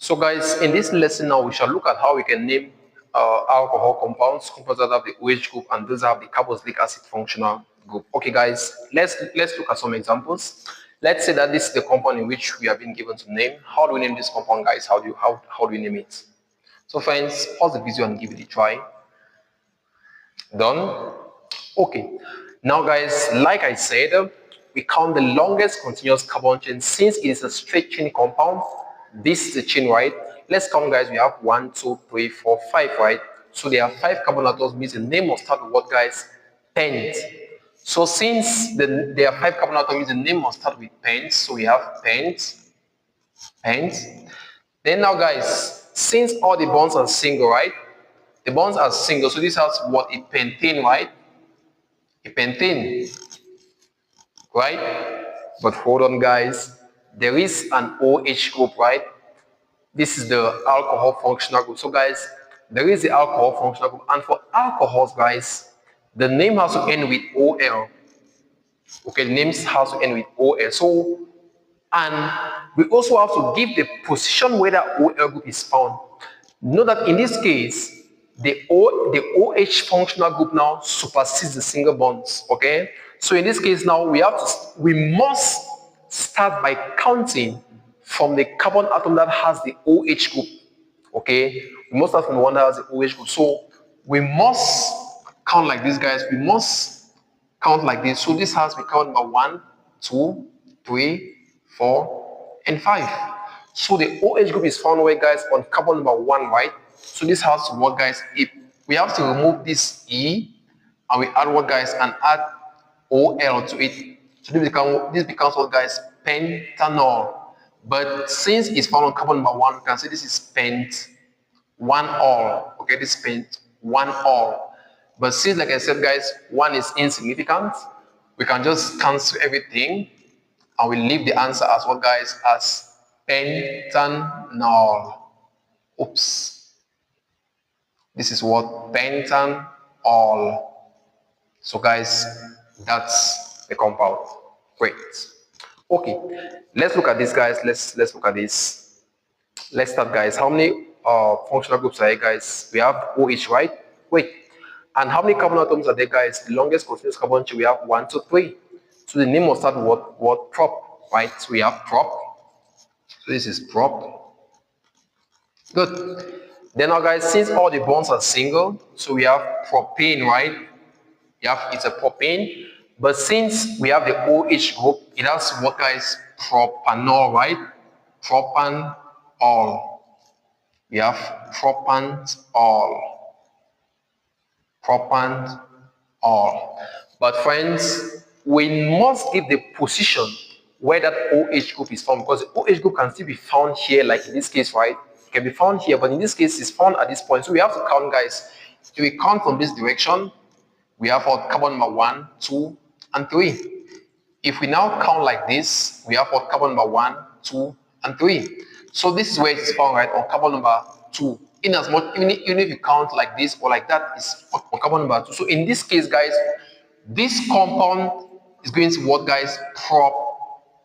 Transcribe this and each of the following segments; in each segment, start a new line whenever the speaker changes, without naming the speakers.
So guys, in this lesson now, we shall look at how we can name alcohol compounds that have the OH group and those that have the carboxylic acid functional group. Okay guys, let's look at some examples. Let's say that this is the compound in which we have been given to name. How do we name this compound, guys? How do we name it? So friends, pause the video and give it a try. Done? Okay. Now guys, like I said, we count the longest continuous carbon chain. Since it is a straight chain compound, this is the chain, right? Let's count, guys. We have 1, 2, 3, 4, 5, right? So there are 5 carbon atoms, means the name must start with what, guys? Pent. So since there are 5 carbon atoms, the name must start with pent. So we have pent. Then now, guys, since all the bonds are single, right? The bonds are single, so this has what? A pentane, right? A pentane, right? But hold on, guys. There is an OH group, right? This is the alcohol functional group. So, guys, there is the alcohol functional group. And for alcohols, guys, the name has to end with OL. Okay, the names has to end with OL. So, and we also have to give the position where that OL group is found. Note that in this case, the OH functional group now supersedes the single bonds. Okay, so in this case now we must start by counting from the carbon atom that has the OH group. Okay, we must start from the one that has the OH group. So we must count like this, guys. We must count like this. So this has we count number 1, 2, 3, 4, and 5. So the OH group is found where, guys, on carbon number 1, right? So this has to what, guys? If we have to remove this E and we add what, guys, and add OL to it. So this becomes what, guys? Pentanol. But since it's found on carbon number 1, we can say this is pent 1-ol. Okay, this is pent 1-ol. But since, like I said, guys, 1 is insignificant, we can just cancel everything and we leave the answer as what, guys? As pentanol. Oops. This is what? Pentanol. So, guys, that's the compound. Great. Okay, let's look at this, guys. Let's look at this. Let's start, guys. How many functional groups are there, guys? We have OH, right? Wait. And how many carbon atoms are there, guys? The longest continuous carbon chain, we have 1, 2, 3. So the name must start with what? Prop, right? So we have prop. So this is prop. Good. Then now, guys, since all the bonds are single, so we have propane, right? It's a propane. But since we have the OH group, it has what, guys? Propanol, right? Propanol. We have propanol. Propanol. But friends, we must give the position where that OH group is found, because the OH group can still be found here, like in this case, right? It can be found here, but in this case, it's found at this point. So we have to count, guys. If we count from this direction, we have what? Carbon number 1, 2, and 3. If we now count like this, we have what? Carbon number 1, 2, and 3. So this is where it is found, right? On carbon number 2. In as much, even if you count like this or like that, it's on carbon number 2. So in this case, guys, this compound is going to what, guys?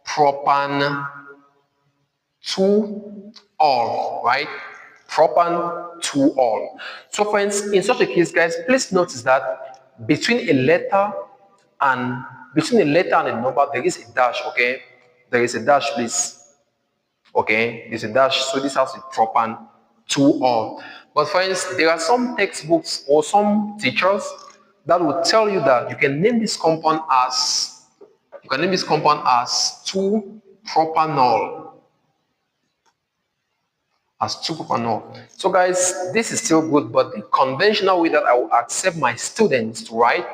Propan 2-ol, right? Propan 2-ol. So friends, in such a case, guys, please notice that between a letter and a number, there is a dash. Okay, there is a dash, please. Okay, there's a dash. So this has a propan 2-ol. But friends, there are some textbooks or some teachers that will tell you that you can name this compound as 2-propanol. As 2-propanol. So guys, this is still good, but the conventional way that I will accept my students to write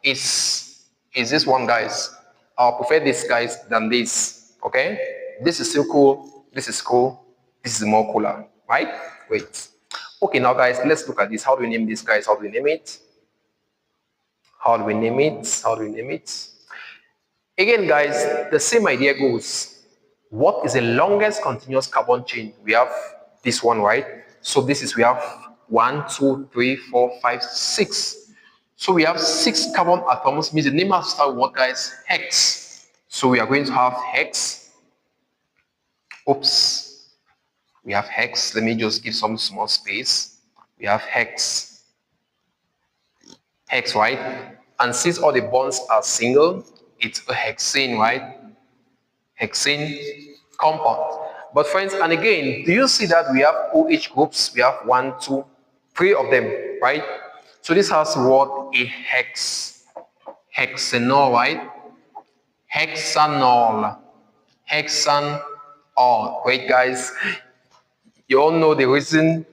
is this one, guys. I'll prefer this, guys, than this. Okay, this is still cool, this is cool, this is more cooler, right? Great. Okay, now guys, let's look at this. How do we name this, guys? How do we name it? Again, guys, the same idea goes. What is the longest continuous carbon chain? We have this one, right? So this is, we have 1, 2, 3, 4, 5, 6. So we have 6 carbon atoms, means the name has to start with what, guys? Hex. So we are going to have hex. Oops. We have hex. Let me just give some small space. We have hex, right? And since all the bonds are single, it's a hexane, right? Hexane compound. But friends, and again, do you see that we have OH groups? We have 1, 2, 3 of them, right? So this has what? A hexanol, right? Hexanol. Hexanol. Wait, guys, you all know the reason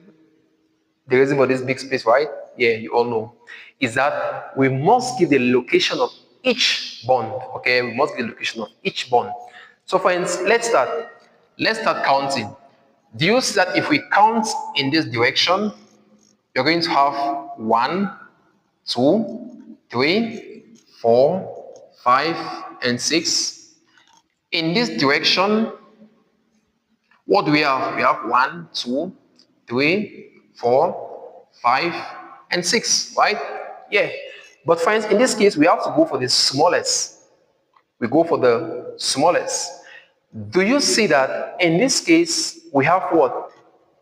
for this big space, right? Yeah, you all know. Is that we must give the location of each bond. Okay, we must give the location of each bond. So friends, let's start. Let's start counting. Do you see that if we count in this direction, you're going to have 1, 2, 3, 4, 5, and 6. In this direction, what do we have? We have 1, 2, 3, 4, 5, and 6, right? Yeah. But friends, in this case, we have to go for the smallest. We go for the smallest. Do you see that in this case, we have what?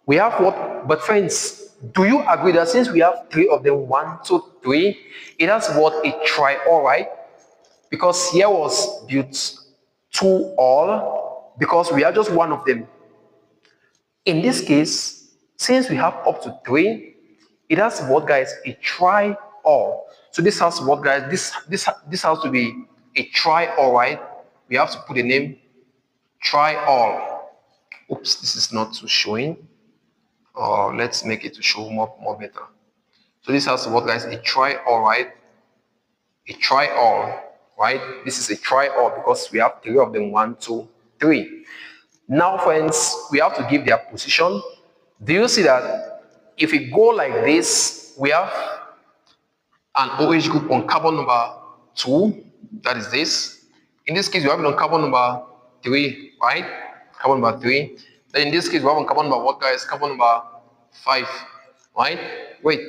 We have what? But friends, do you agree that since we have 3 of them, 1, 2, 3, it has what? A triol, right? Because here was but2ol, because we are just 1 of them. In this case, since we have up to 3, it has what, guys? A triol. So this has what, guys? This has to be a triol, right? We have to put the name triol. Oops, this is not too showing. Let's make it to show more better. So this has what, guys? A triol, right? A triol, right? This is a triol because we have 3 of them. 1, 2, 3. Now, friends, we have to give their position. Do you see that if we go like this, we have an OH group on carbon number 2, that is this. In this case, we have it on carbon number 3, right? Carbon number 3. Then in this case, we have on carbon number what, guys? Carbon number 5, right? Wait.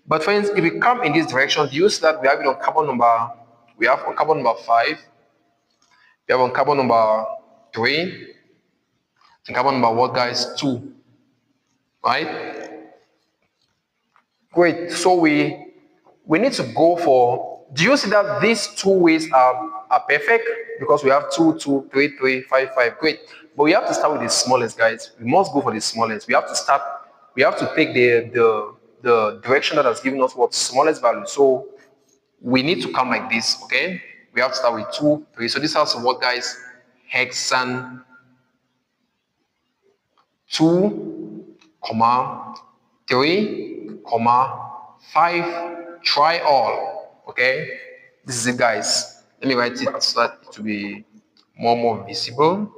But friends, if we come in this direction, do you see that we have it on carbon number, we have on carbon number 5, we have on carbon number 3, and carbon number what, guys? 2, right? Great. So we need to go for, do you see that these 2 ways are perfect? Because we have 2, 2, 3, 3, 5, 5. Great. But we have to start with the smallest, guys. We must go for the smallest. We have to take the direction that has given us what smallest value. So we need to come like this, okay? We have to start with 2, 3. So this has what, guys? Hexan 2, 3, 5 triol. Okay, this is it, guys. Let me write it so that it will be more visible.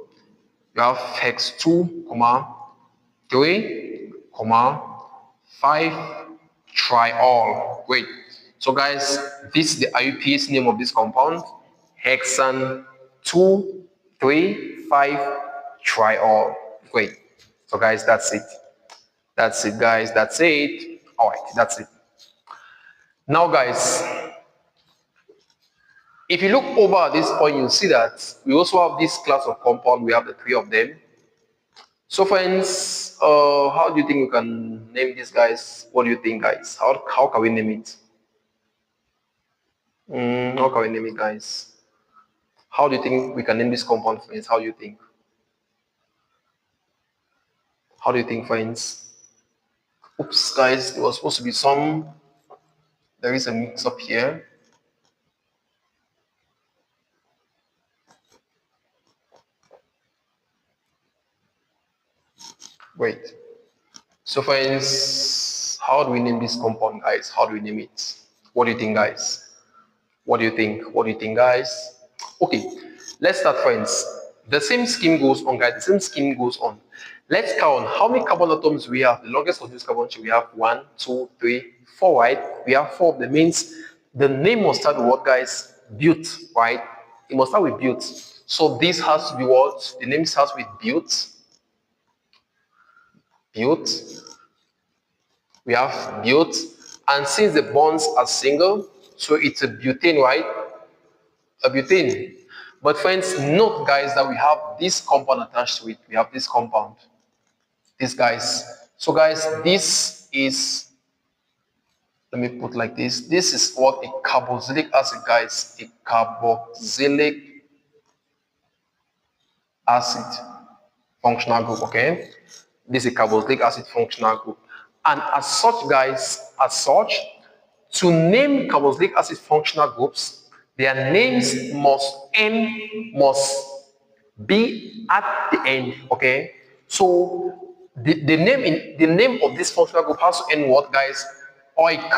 You have hex 2, 3, 5 triol. Great. So guys, this is the IUPAC name of this compound, hexan 2, 3, 5 triol. Great. So guys, that's it. That's it, guys. That's it. All right, that's it. Now, guys, if you look over at this point, you'll see that we also have this class of compound. We have the 3 of them. So, friends, how do you think we can name these guys? What do you think, guys? How can we name it? How can we name it, guys? How do you think we can name this compound, friends? How do you think? How do you think, friends? Oops, guys, there was supposed to be some. There is a mix up here. Wait. So, friends, how do we name this compound, guys? How do we name it? What do you think, guys? What do you think? What do you think, guys? Okay, let's start, friends. The same scheme goes on, guys. The same scheme goes on. Let's count how many carbon atoms we have. The longest of this carbon chain, we have 1, 2, 3, 4, right? We have 4 of them. Means the name must start with what, guys? But, right? It must start with but. So this has to be what? The name starts with but. But. We have but. And since the bonds are single, so it's a butane, right? A butane. But friends, note, guys, that we have this compound attached to it. We have this compound. These guys. So guys, this is, let me put like this. This is what a carboxylic acid, guys. A carboxylic acid functional group, okay? This is a carboxylic acid functional group. And as such, guys, to name carboxylic acid functional groups, their names must be at the end, okay? So the name of this functional group has to end what, guys? Oic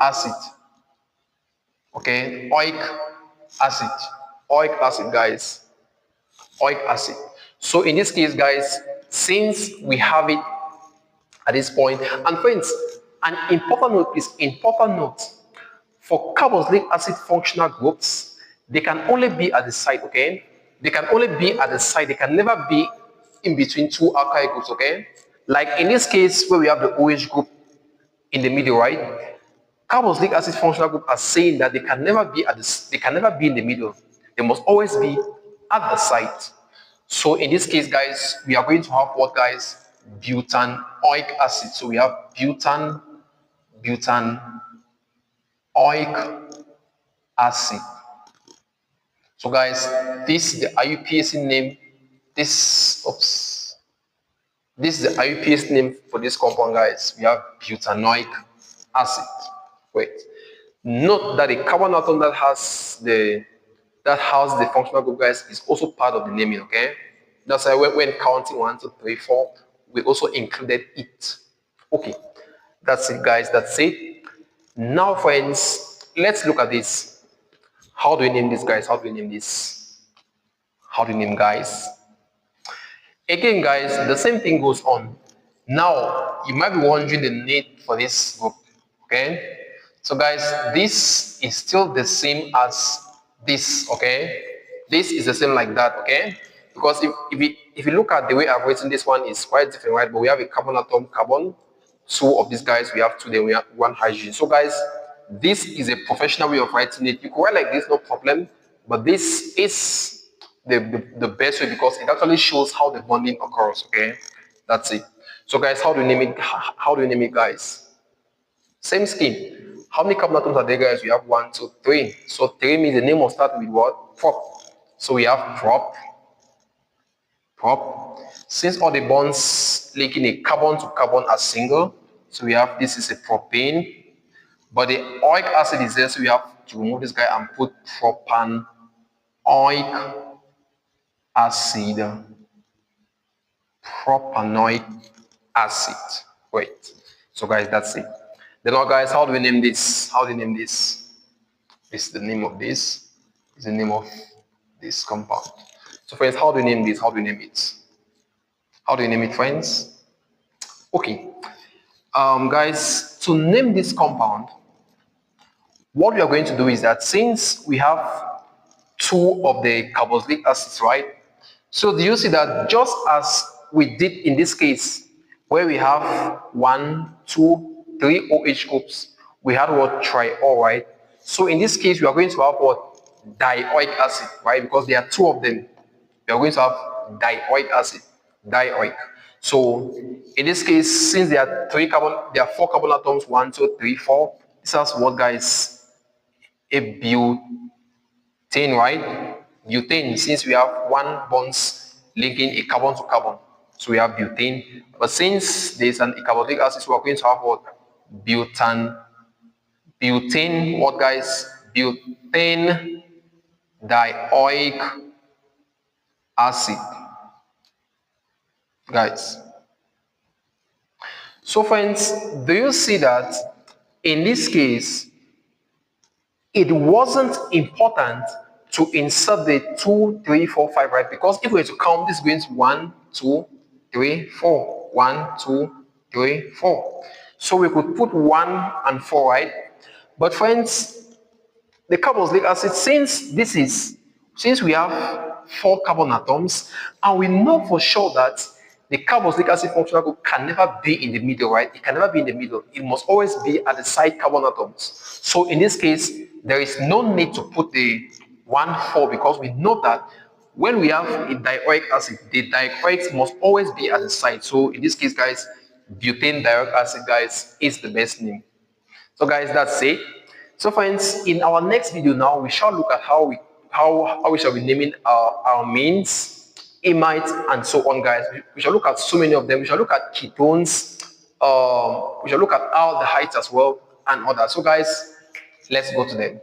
acid, okay? Acid, oic acid, guys. Oic acid. So in this case, guys, since we have it at this point, and friends, an important note is important note. For carboxylic acid functional groups, they can only be at the site, okay? They can only be at the site. They can never be in between two alkyl groups, okay? Like in this case where we have the OH group in the middle, right? Carboxylic acid functional group are saying that they can never be in the middle. They must always be at the site. So in this case, guys, we are going to have what, guys? Butanoic acid. So we have butanoic acid. So guys, this is the IUPAC name. This is the IUPAC name for this compound, guys. We have butanoic acid. Wait. Note that the carbon atom that has the functional group, guys, is also part of the naming, okay? That's why when counting 1, 2, 3, 4, we also included it. Okay, that's it, guys. That's it. Now, friends, let's look at this. How do we name this, guys? How do we name this? How do we name, guys? Again, guys, the same thing goes on. Now, you might be wondering the need for this group, okay? So, guys, this is still the same as this, okay? This is the same like that, okay? Because if you look at the way I've written this one, is quite different, right? But we have a carbon atom, carbon, two of these guys, we have two, then we have one hydrogen. So, guys, this is a professional way of writing it. You can write like this, no problem, but this is the best way because it actually shows how the bonding occurs, okay? That's it. So, guys, how do you name it? How do you name it, guys? Same scheme. How many carbon atoms are there, guys? We have 1, 2, 3. So 3 means the name will start with what? Prop. So we have prop. Since all the bonds linking a carbon to carbon are single, so we have this is a propane. But the oic acid is there, so we have to remove this guy and put propanoic acid. Propanoic acid. Wait. So, guys, that's it. Then now, guys, how do we name this? How do we name this? This is the name of this. This is the name of this compound. So, friends, how do we name this? How do we name it? How do we name it, friends? Okay. Guys, to name this compound, what we are going to do is that since we have two of the carboxylic acids, right? So, do you see that just as we did in this case, where we have 1, 2, 3 OH groups, we had what? Triol, right? So in this case, we are going to have what? Dioic acid, right? Because there are two of them. We are going to have dioic acid, dioic. So in this case, since there are 4 carbon atoms, 1, 2, 3, 4. This is what, guys? A butane, right? Butane, since we have 1 bonds linking a carbon to carbon. So we have butane. But since there is an carboxylic acid, so we are going to have what? Butane, what, guys? Butane dioic acid, guys. So, friends, do you see that in this case, it wasn't important to insert the 2, 3, 4, 5, right? Because if we were to count, this is going to 1, 2, 3, 4. 1, 2, 3, 4. So we could put 1 and 4, right? But friends, the carboxylic acid, since we have 4 carbon atoms, and we know for sure that the carboxylic acid functional group can never be in the middle, right? It can never be in the middle. It must always be at the side carbon atoms. So in this case, there is no need to put the 1, 4 because we know that when we have a dioic acid, the dioic must always be at the site. So in this case, guys, butane dioic acid, guys, is the best name. So guys, that's it. So friends, in our next video now, we shall look at how we shall be naming our amines, imides, and so on, guys. We shall look at so many of them. We shall look at ketones. We shall look at aldehydes as well and others. So guys, let's go to them.